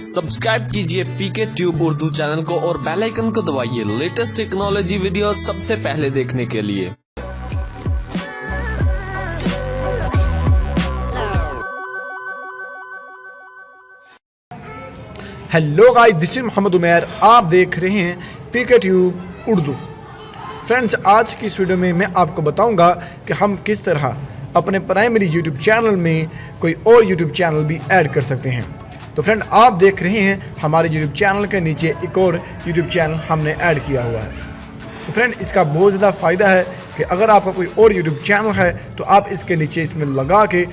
Subscribe कीजिए पीके tube Urdu channel को और बेल आइकन को दबाइए लेटेस्ट टेक्नोलॉजी वीडियो सबसे पहले देखने के लिए। Hello guys, this is Mohammad Umair. आप देख रहे हैं पीके ट्यूब उर्दू। फ्रेंड्स, आज की इस वीडियो में मैं आपको बताऊंगा कि हम किस तरह अपने प्राइमरी यूट्यूब चैनल में कोई और यूट्यूब चैनल भी ऐड कर सकते हैं। तो फ्रेंड, आप देख रहे हैं हमारे यूट्यूब चैनल के नीचे एक और यूट्यूब चैनल हमने ऐड किया हुआ है। तो फ्रेंड, इसका बहुत ज़्यादा फ़ायदा है कि अगर आपका कोई और यूट्यूब चैनल है तो आप इसके नीचे इसमें लगा के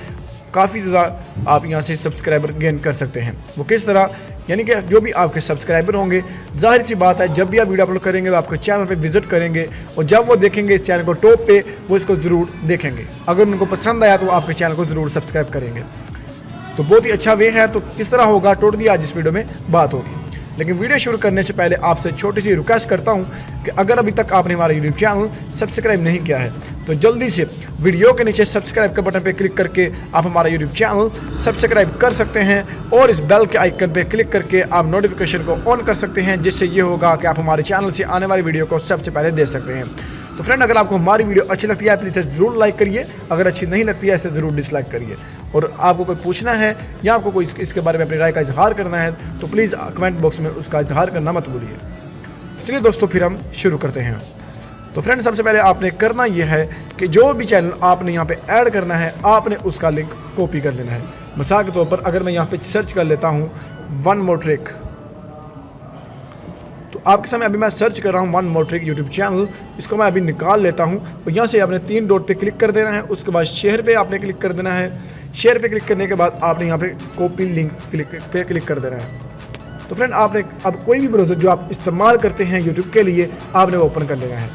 काफ़ी ज़्यादा आप यहाँ से सब्सक्राइबर गेन कर सकते हैं। वो किस तरह, यानी कि जो भी आपके सब्सक्राइबर होंगे, जाहिर सी बात है जब भी आप वीडियो अपलोड करेंगे वो आपके चैनल पे विजिट करेंगे और जब वो देखेंगे इस चैनल को टॉप पे, वो इसको ज़रूर देखेंगे। अगर उनको पसंद आया तो वो आपके चैनल को ज़रूर सब्सक्राइब करेंगे। तो बहुत ही अच्छा वे है। तो किस तरह होगा टोटली आज इस वीडियो में बात होगी। लेकिन वीडियो शुरू करने से पहले आपसे छोटी सी रिक्वेस्ट करता हूं कि अगर अभी तक आपने हमारा यूट्यूब चैनल सब्सक्राइब नहीं किया है तो जल्दी से वीडियो के नीचे सब्सक्राइब के बटन पर क्लिक करके आप हमारा यूट्यूब चैनल सब्सक्राइब कर सकते हैं और इस बेल के आइकन पर क्लिक करके आप नोटिफिकेशन को ऑन कर सकते हैं, जिससे ये होगा कि आप हमारे चैनल से आने वाली वीडियो को सबसे पहले देख सकते हैं। तो फ्रेंड, अगर आपको हमारी वीडियो अच्छी लगती है प्लीज़ ज़रूर लाइक करिए, अगर अच्छी नहीं लगती है इसे ज़रूर डिसलाइक करिए। और आपको कोई पूछना है या आपको कोई इसके बारे में अपनी राय का इजहार करना है तो प्लीज़ कमेंट बॉक्स में उसका इजहार करना मत भूलिए। चलिए दोस्तों, फिर हम शुरू करते हैं। तो फ्रेंड, सबसे पहले आपने करना यह है कि जो भी चैनल आपने यहाँ पे ऐड करना है आपने उसका लिंक कॉपी कर लेना है। मिसाल के तौर पर अगर मैं यहाँ पे सर्च कर लेता हूँ वन मोर ट्रिक, तो आपके सामने अभी मैं सर्च कर रहा हूँ one more trick YouTube channel. इसको मैं अभी निकाल लेता हूँ और यहाँ से आपने 3 डॉट पे क्लिक कर देना है। उसके बाद शेयर पे आपने क्लिक कर देना है। शेयर पे क्लिक करने के बाद आपने यहाँ पे कॉपी लिंक पे क्लिक कर देना है। तो फ्रेंड, आपने अब कोई भी ब्राउज़र जो आप इस्तेमाल करते हैं यूट्यूब के लिए आपने वो ओपन कर लेना है।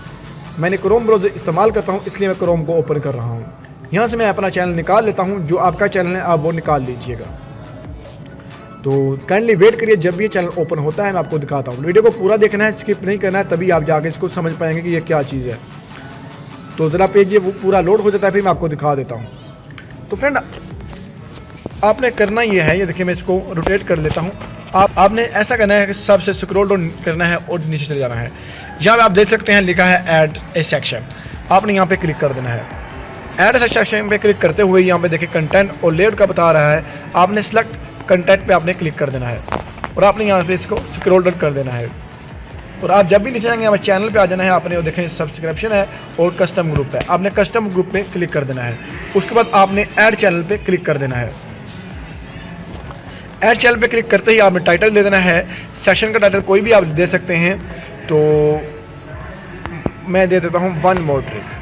मैंने क्रोम ब्राउज़र इस्तेमाल करता हूँ इसलिए मैं क्रोम को ओपन कर रहा हूँ। यहाँ से मैं अपना चैनल निकाल लेता हूँ, जो आपका चैनल है आप वो निकाल लीजिएगा। तो काइंडली वेट करिए, जब ये चैनल ओपन होता है मैं आपको दिखाता हूँ। वीडियो को पूरा देखना है, स्किप नहीं करना है, तभी आप जाके इसको समझ पाएंगे कि ये क्या चीज़ है। तो ज़रा पेज ये वो पूरा लोड हो जाता है, फिर मैं आपको दिखा देता हूँ। तो फ्रेंड, आपने करना ये है, ये देखिए मैं इसको रोटेट कर लेता हूँ। आपने ऐसा करना है कि सबसे स्क्रॉल डाउन करना है और नीचे चले जाना है। यहाँ पे आप देख सकते हैं लिखा है ऐड ए सेक्शन, आपने यहाँ पे क्लिक कर देना है। ऐड ए सेक्शन पे क्लिक करते हुए यहाँ पे देखिए कंटेंट और लेआउट का बता रहा है, आपने सेलेक्ट कंटेंट पे आपने क्लिक कर देना है और आपने यहाँ पे इसको स्क्रॉल डाउन कर देना है। और आप जब भी नीचे आएंगे हमारे चैनल पे आ जाना है। आपने वो देखें सब्सक्रिप्शन है और कस्टम ग्रुप है, आपने कस्टम ग्रुप पे क्लिक कर देना है। उसके बाद आपने ऐड चैनल पे क्लिक कर देना है। ऐड चैनल पे क्लिक करते ही आपने टाइटल दे देना है। सेक्शन का टाइटल कोई भी आप दे सकते हैं, तो मैं दे देता हूँ वन मोर ट्रिक।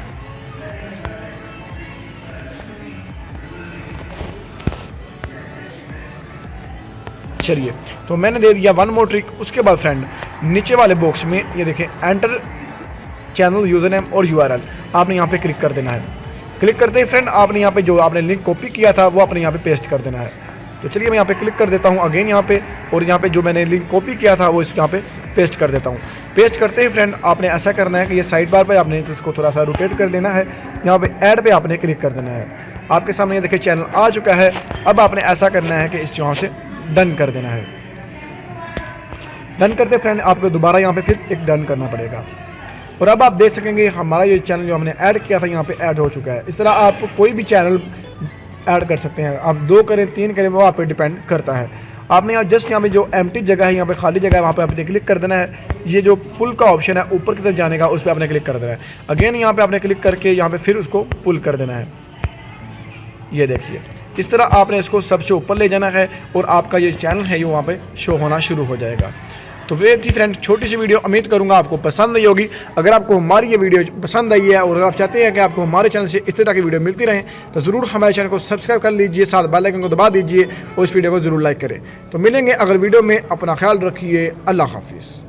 चलिए, तो मैंने दे दिया वन मोर ट्रिक। उसके बाद फ्रेंड, नीचे वाले बॉक्स में ये देखें एंटर चैनल यूजर नेम और यूआरएल, आपने यहाँ पे क्लिक कर देना है। क्लिक करते ही फ्रेंड, आपने यहाँ पे जो आपने लिंक कॉपी किया था वो आपने यहाँ पे पेस्ट कर देना है। तो चलिए मैं यहाँ पे क्लिक कर देता हूँ अगेन यहाँ पे, और यहाँ पे जो मैंने लिंक कॉपी किया था वो इस यहाँ पे पेस्ट कर देता हूँ। पेस्ट करते ही फ्रेंड, आपने ऐसा करना है कि ये साइड बार पे आपने इसको थोड़ा सा रोटेट कर लेना है। यहाँ पे ऐड पे आपने क्लिक कर देना है। आपके सामने ये देखिए चैनल आ चुका है। अब आपने ऐसा करना है कि इस यहाँ से डन कर देना है। डन करते फ्रेंड, आपको दोबारा यहाँ पे फिर एक डन करना पड़ेगा और अब आप देख सकेंगे हमारा ये चैनल जो हमने ऐड किया था यहाँ पे ऐड हो चुका है। इस तरह आप कोई भी चैनल ऐड कर सकते हैं। आप 2 करें 3 करें वो आप पे डिपेंड करता है। आपने यहाँ जस्ट यहाँ पे जो एम्प्टी जगह है, यहाँ पे खाली जगह है, वहाँ पे आपने क्लिक कर देना है। ये जो पुल का ऑप्शन है ऊपर की तरफ जाने का, उस पर आपने क्लिक कर देना है। अगेन यहाँ पे आपने क्लिक करके यहाँ पे फिर उसको पुल कर देना है। ये देखिए इस तरह आपने इसको सबसे ऊपर ले जाना है और आपका ये चैनल है ये वहाँ पे शो होना शुरू हो जाएगा। तो वे थी फ्रेंड छोटी सी वीडियो, उम्मीद करूंगा आपको पसंद आई होगी। अगर आपको हमारी ये वीडियो पसंद आई है और आप चाहते हैं कि आपको हमारे चैनल से इस तरह की वीडियो मिलती रहें तो ज़रूर हमारे चैनल को सब्सक्राइब कर लीजिए, साथ बेल आइकन को दबा दीजिए और इस वीडियो को ज़रूर लाइक करें। तो मिलेंगे अगले वीडियो में, अपना ख्याल रखिए। अल्लाह हाफिज़।